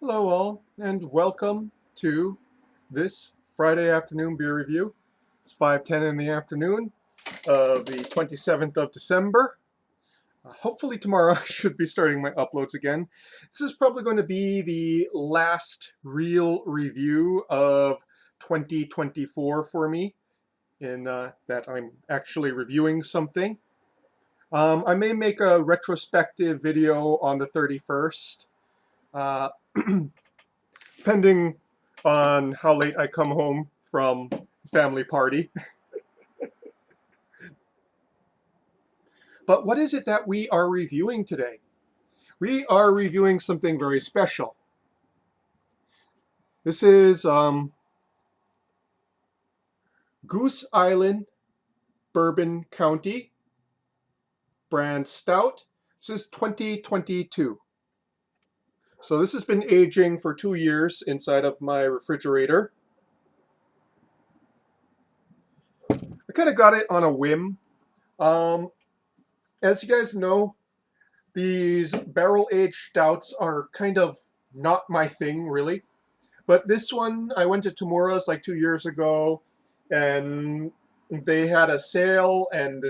Hello, all, and welcome to this Friday afternoon beer review. It's 5:10 in the afternoon of the 27th of December. Hopefully, tomorrow I should be starting my uploads again. This is probably going to be the last real review of 2024 for me, in that I'm actually reviewing something. I may make a retrospective video on the 31st. Uh, Depending on how late I come home from family party. But what is it that we are reviewing today? We are reviewing something very special. This is Goose Island, Bourbon County, brand Stout. This is 2022. So this has been aging for 2 years inside of my refrigerator. I kind of got it on a whim. Um, as you guys know, these barrel-aged stouts are kind of not my thing, really. But this one, I went to Tamura's like 2 years ago, and they had a sale, and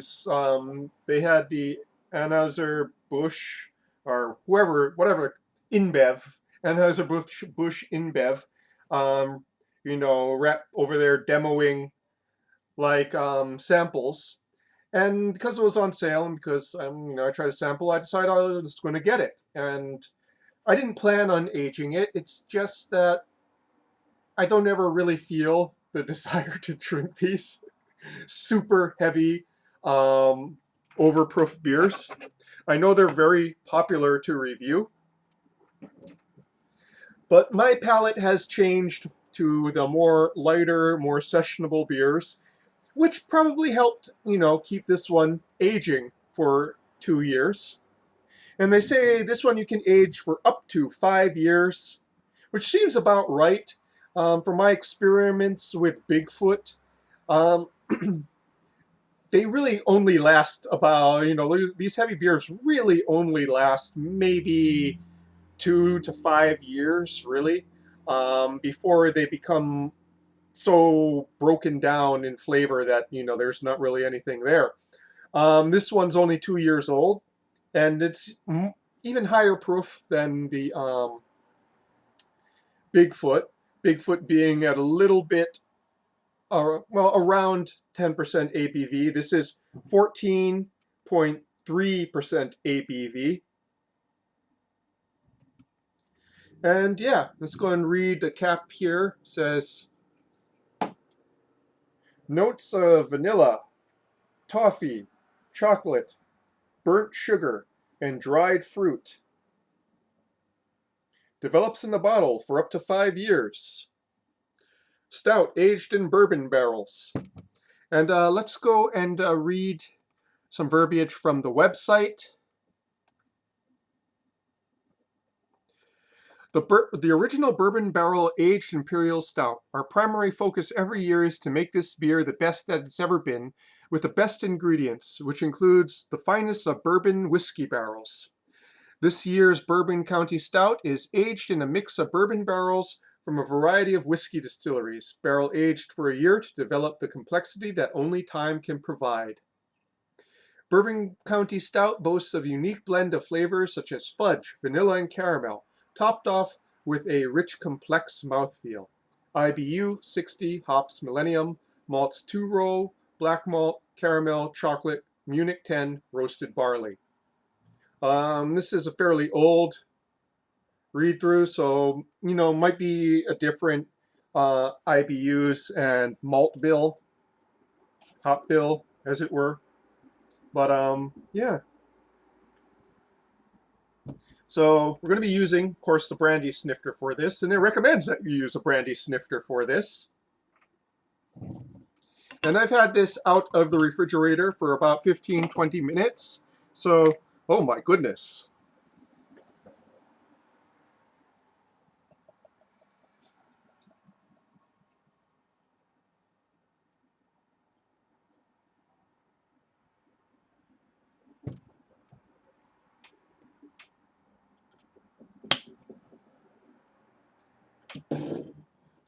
they had the Anheuser Busch or whatever InBev, Anheuser Busch InBev, um, rep over there demoing like samples. And because it was on sale, and because I tried to sample, I decided I was going to get it. And I didn't plan on aging it. It's just that I don't ever really feel the desire to drink these super heavy, um, overproof beers. I know they're very popular to review, but my palate has changed to the more lighter, more sessionable beers, which probably helped, keep this one aging for 2 years. And they say this one you can age for up to 5 years, which seems about right. From my experiments with Bigfoot, um, they really only last about, these heavy beers really only last maybe 2 to 5 years, really, before they become so broken down in flavor that, there's not really anything there. This one's only 2 years old, and it's even higher proof than the Bigfoot. Bigfoot being at a little bit, around 10% ABV. This is 14.3% ABV. And yeah, let's go and read the cap here. It says notes of vanilla, toffee, chocolate, burnt sugar, and dried fruit. Develops in the bottle for up to 5 years. Stout aged in bourbon barrels. And let's go and read some verbiage from the website. The original bourbon barrel aged imperial stout. Our primary focus every year is to make this beer the best that it's ever been, with the best ingredients, which includes the finest of bourbon whiskey barrels. This year's Bourbon County Stout is aged in a mix of bourbon barrels from a variety of whiskey distilleries, barrel aged for a year to develop the complexity that only time can provide. Bourbon County Stout boasts a unique blend of flavors such as fudge, vanilla, and caramel, topped off with a rich, complex mouthfeel. IBU 60, hops Millennium, malts 2-row, black malt, caramel, chocolate, Munich 10, roasted barley. This is a fairly old read through, so might be a different IBUs and malt bill, hop bill, as it were. But yeah. So we're going to be using, of course, the brandy snifter for this, and it recommends that you use a brandy snifter for this. And I've had this out of the refrigerator for about 15-20 minutes. So, oh my goodness.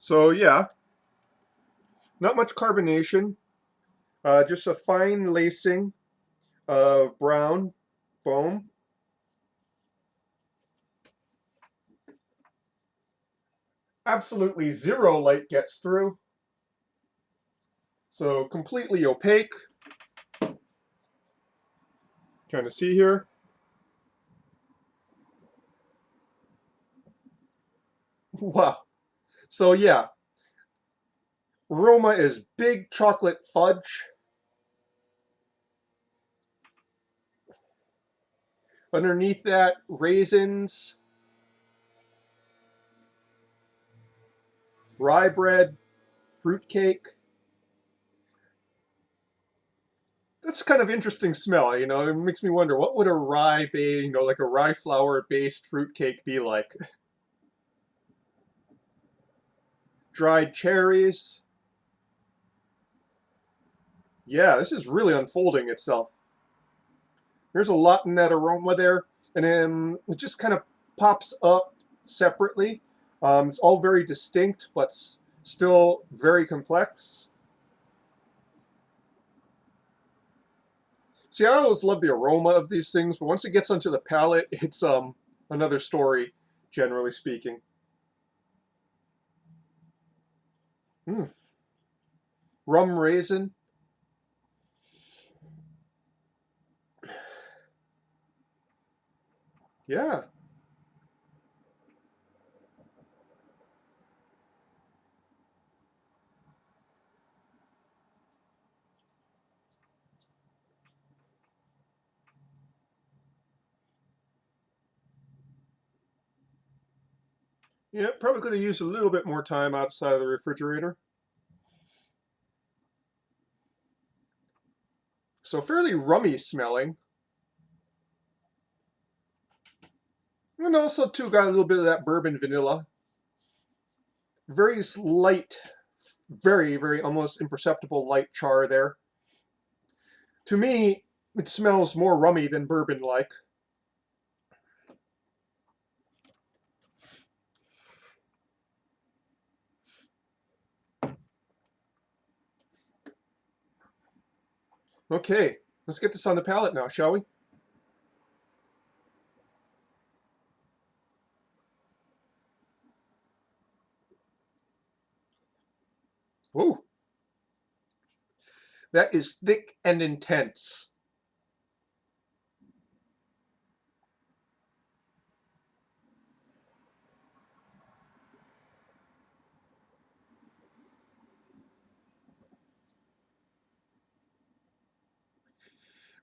So yeah, not much carbonation, just a fine lacing of brown foam. Absolutely zero light gets through, so completely opaque. Kind of see here. Wow. So yeah, aroma is big chocolate fudge. Underneath that, raisins, rye bread, fruitcake. That's kind of interesting smell, you know. It makes me wonder what would a like a rye flour based fruitcake be like? Dried cherries. Yeah, this is really unfolding itself. There's a lot in that aroma there, and then it just kind of pops up separately. It's all very distinct, but still very complex. See, I always love the aroma of these things, but once it gets onto the palate, it's another story, generally speaking. Mm. Rum raisin. Yeah. Yeah, probably could have used a little bit more time outside of the refrigerator. So fairly rummy smelling. And also too got a little bit of that bourbon vanilla. Very light, very almost imperceptible light char there. To me, it smells more rummy than bourbon like. Okay, let's get this on the palate now, shall we? Ooh, that is thick and intense.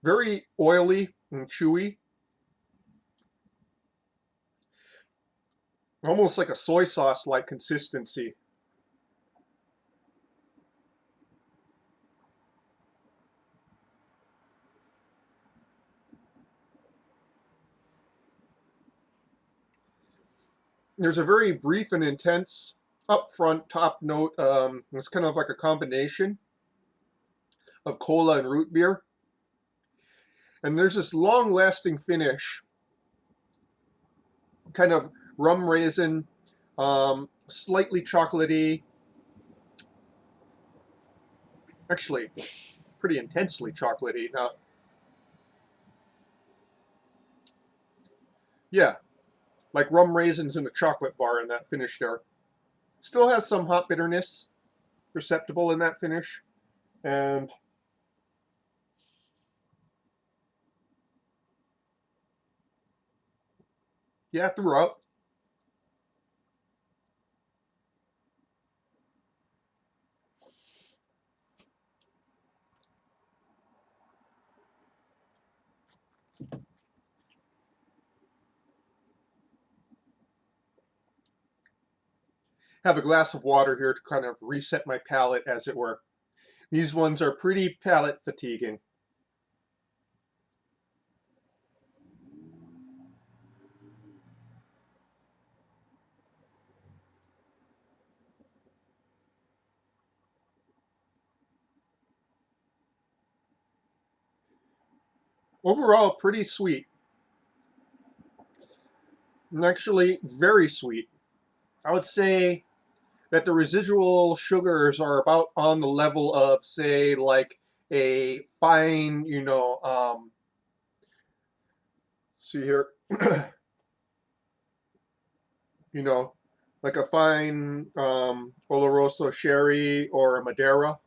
Very oily and chewy, almost like a soy sauce like consistency. There's a very brief and intense upfront top note. It's kind of like a combination of cola and root beer. And there's this long lasting finish, kind of rum raisin, slightly chocolatey, actually, pretty intensely chocolatey. Now, yeah, like rum raisins in a chocolate bar in that finish there. Still has some hot bitterness perceptible in that finish. And yeah, throughout, have a glass of water here to kind of reset my palate, as it were. These ones are pretty palate fatiguing. Overall, pretty sweet. And actually, very sweet. I would say that the residual sugars are about on the level of, say, like a fine, see here, you know, like a fine Oloroso sherry or a Madeira.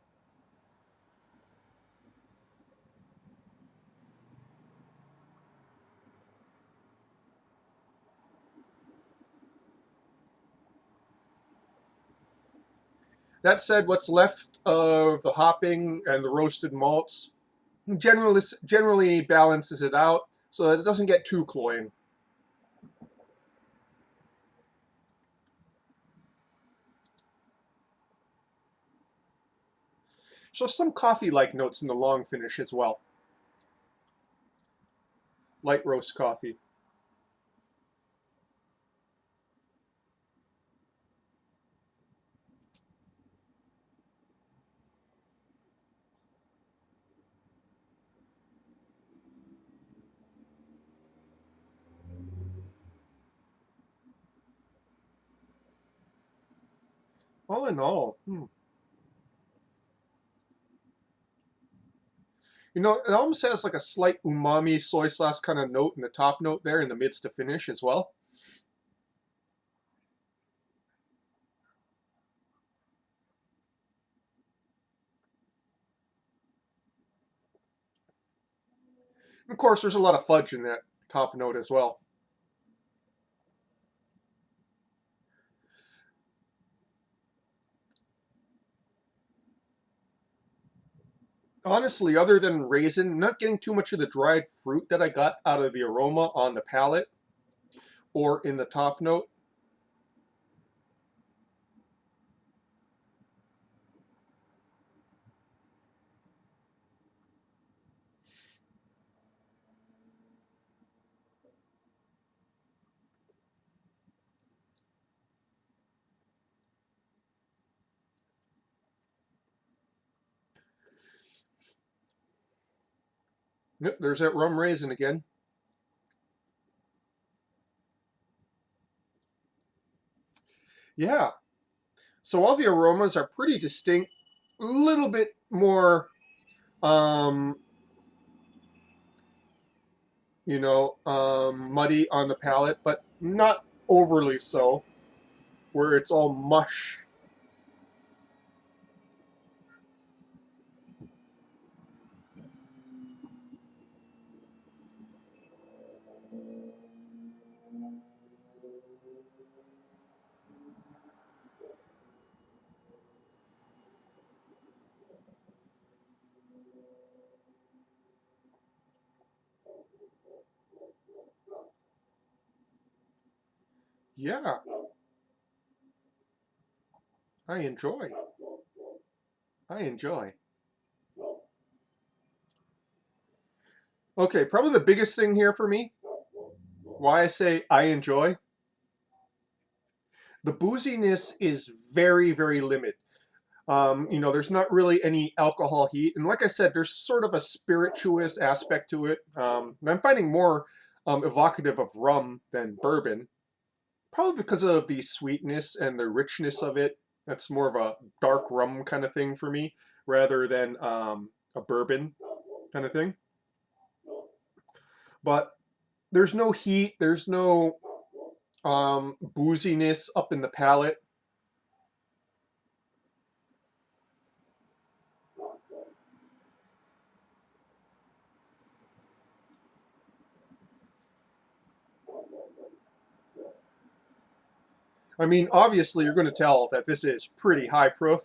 That said, what's left of the hopping and the roasted malts generally balances it out so that it doesn't get too cloying. So some coffee-like notes in the long finish as well. Light roast coffee. All in all, it almost has like a slight umami soy sauce kind of note in the top note there in the midst to finish as well. And of course, there's a lot of fudge in that top note as well. Honestly, other than raisin, not getting too much of the dried fruit that I got out of the aroma on the palate or in the top note. Yep, there's that rum raisin again. Yeah. So all the aromas are pretty distinct, a little bit more, um, muddy on the palate, but not overly so, where it's all mush. Yeah, I enjoy. I enjoy. Okay, probably the biggest thing here for me, why I say I enjoy, the booziness is very, very limited. There's not really any alcohol heat, and like I said, there's sort of a spirituous aspect to it. I'm finding more evocative of rum than bourbon, probably because of the sweetness and the richness of it. That's more of a dark rum kind of thing for me, rather than a bourbon kind of thing. But there's no heat, there's no booziness up in the palate. I mean, obviously, you're going to tell that this is pretty high proof,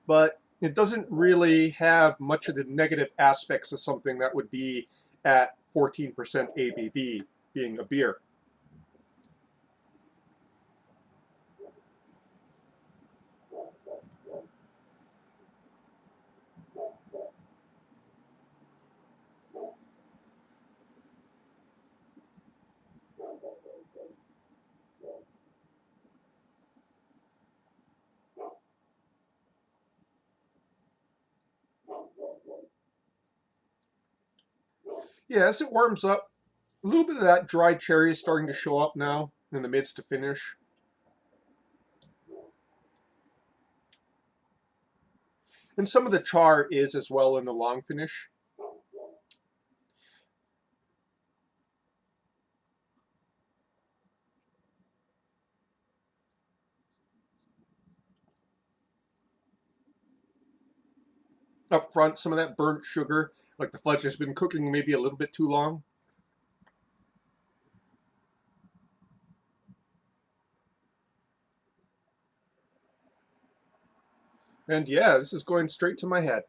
but it doesn't really have much of the negative aspects of something that would be at 14% ABV, being a beer. Yeah, as it warms up, a little bit of that dried cherry is starting to show up now in the midst to finish. And some of the char is as well in the long finish. Up front, some of that burnt sugar, like the fudge has been cooking maybe a little bit too long. And yeah, this is going straight to my head.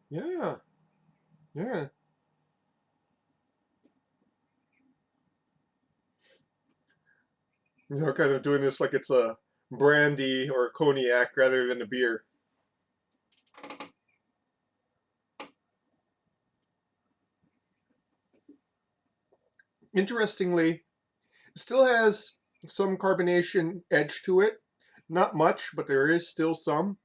Yeah, yeah. Kind of doing this like it's a brandy or a cognac rather than a beer. Interestingly, it still has some carbonation edge to it. Not much, but there is still some.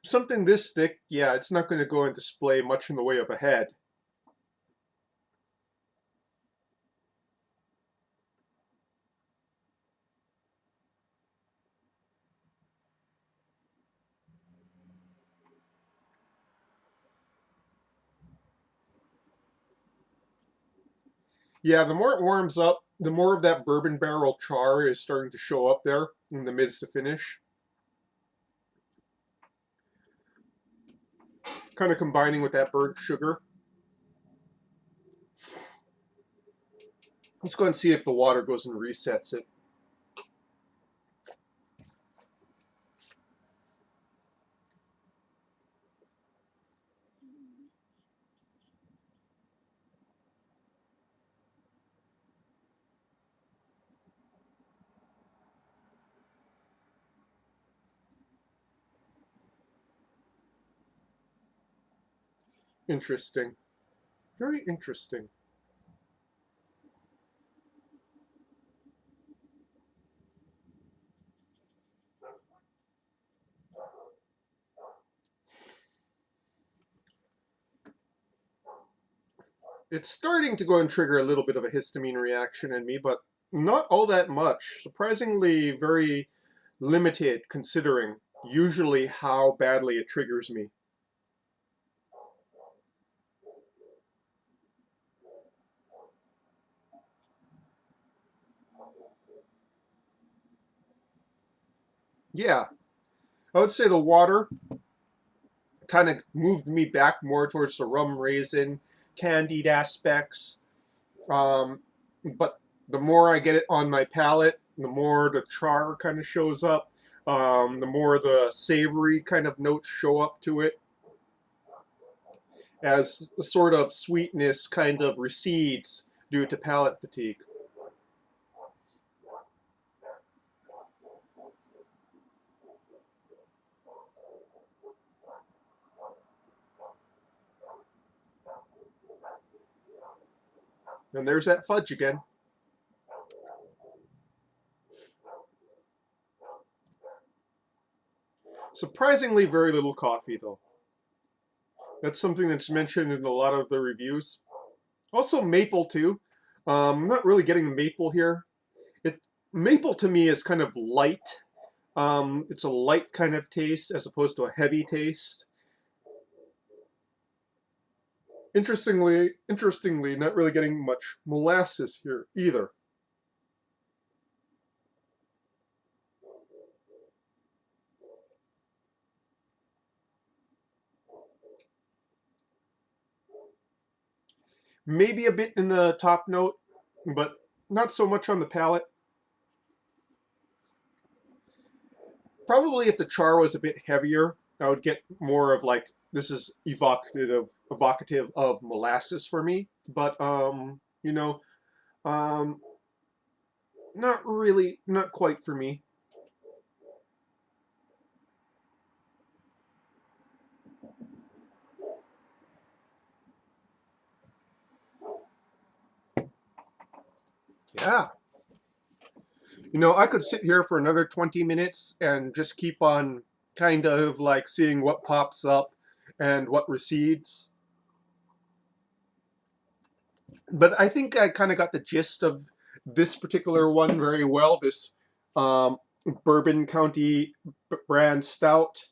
Something this thick, yeah, it's not going to go and display much in the way of a head. Yeah, the more it warms up, the more of that bourbon barrel char is starting to show up there in the mids to finish. Kind of combining with that burnt sugar. Let's go and see if the water goes and resets it. Interesting. Very interesting. It's starting to go and trigger a little bit of a histamine reaction in me, but not all that much. Surprisingly, very limited considering usually how badly it triggers me. Yeah, I would say the water kind of moved me back more towards the rum raisin, candied aspects. Um, but the more I get it on my palate, the more the char kind of shows up. The more the savory kind of notes show up to it as the sort of sweetness kind of recedes due to palate fatigue. And there's that fudge again. Surprisingly, very little coffee though. That's something that's mentioned in a lot of the reviews. Also, maple too. I'm not really getting the maple here. It maple to me is kind of light. It's a light kind of taste as opposed to a heavy taste. Interestingly, not really getting much molasses here either. Maybe a bit in the top note, but not so much on the palate. Probably if the char was a bit heavier, I would get more of like this is evocative of molasses for me. But um, not really, not quite for me. Yeah, You know, I could sit here for another 20 minutes and just keep on kind of like seeing what pops up and what recedes. But I think I kind of got the gist of this particular one very well. This um, Bourbon County brand stout.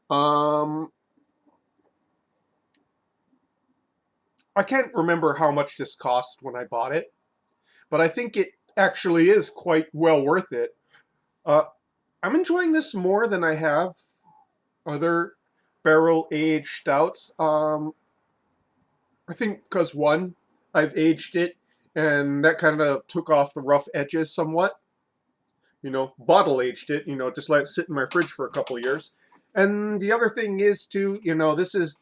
Um, I can't remember how much this cost when I bought it, but I think it actually is quite well worth it. Uh, I'm enjoying this more than I have other barrel aged stouts. I think because one, I've aged it, and that kind of took off the rough edges somewhat. You know, bottle aged it. You know, just let it sit in my fridge for a couple of years. And the other thing is too, you know, this is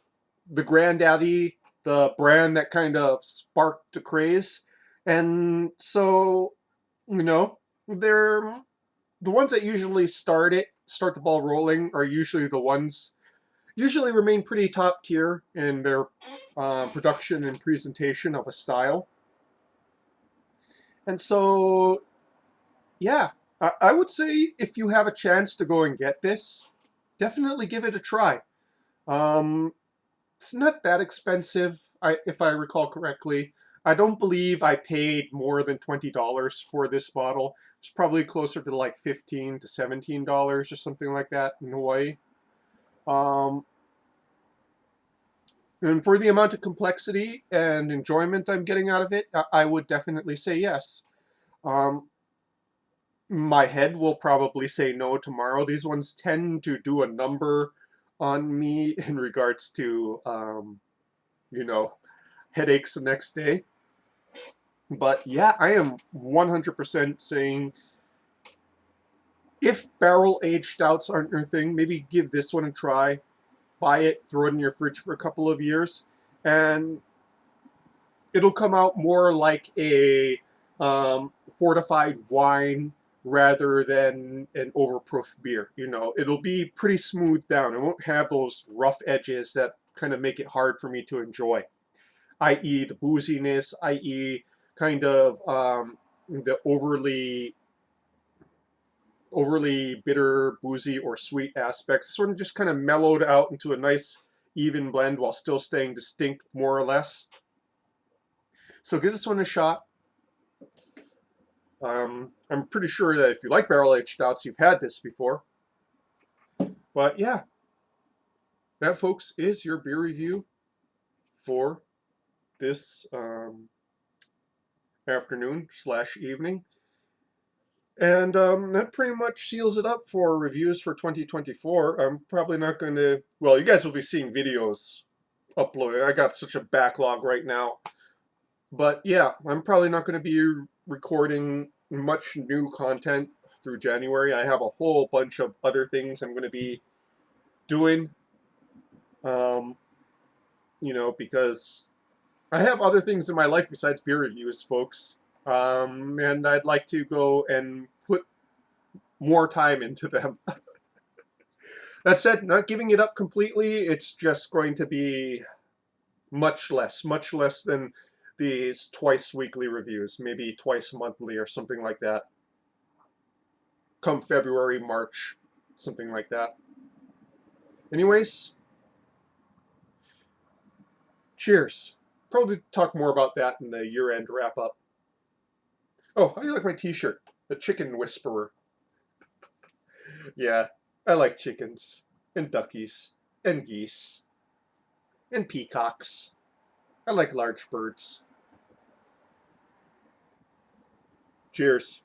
the granddaddy, the brand that kind of sparked the craze, and so you know, they're the ones that usually start the ball rolling are usually the ones usually remain pretty top tier in their production and presentation of a style. And so, yeah, I would say if you have a chance to go and get this, definitely give it a try. Um, it's not that expensive, if I recall correctly. I don't believe I paid more than $20 for this bottle. It's probably closer to like $15 to $17 or something like that in Hawaii. Um, And for the amount of complexity and enjoyment I'm getting out of it, I would definitely say yes. Um, my head will probably say no tomorrow. These ones tend to do a number on me in regards to, you know, headaches the next day. But yeah, I am 100% saying if barrel aged stouts aren't your thing, maybe give this one a try. Buy it, throw it in your fridge for a couple of years, and it'll come out more like a fortified wine rather than an overproof beer. You know, it'll be pretty smooth down. It won't have those rough edges that kind of make it hard for me to enjoy, i.e., the booziness, i.e., kind of the overly bitter, boozy, or sweet aspects. Sort of just kind of mellowed out into a nice, even blend while still staying distinct, more or less. So give this one a shot. I'm pretty sure that if you like barrel aged stouts, you've had this before. But yeah, that, folks, is your beer review for this afternoon slash evening. And that pretty much seals it up for reviews for 2024. I'm probably not going to, well, you guys will be seeing videos uploaded. I got such a backlog right now. But yeah, I'm probably not going to be recording much new content through January. I have a whole bunch of other things I'm going to be doing, um, you know, because I have other things in my life besides beer reviews, folks. And I'd like to go and put more time into them. That said, not giving it up completely. It's just going to be much less than these twice weekly reviews, maybe twice monthly or something like that. Come February, March, something like that. Anyways, cheers. Probably talk more about that in the year-end wrap-up. Oh, how do you like my t-shirt? The Chicken Whisperer. Yeah, I like chickens, and duckies, and geese, and peacocks. I like large birds. Cheers.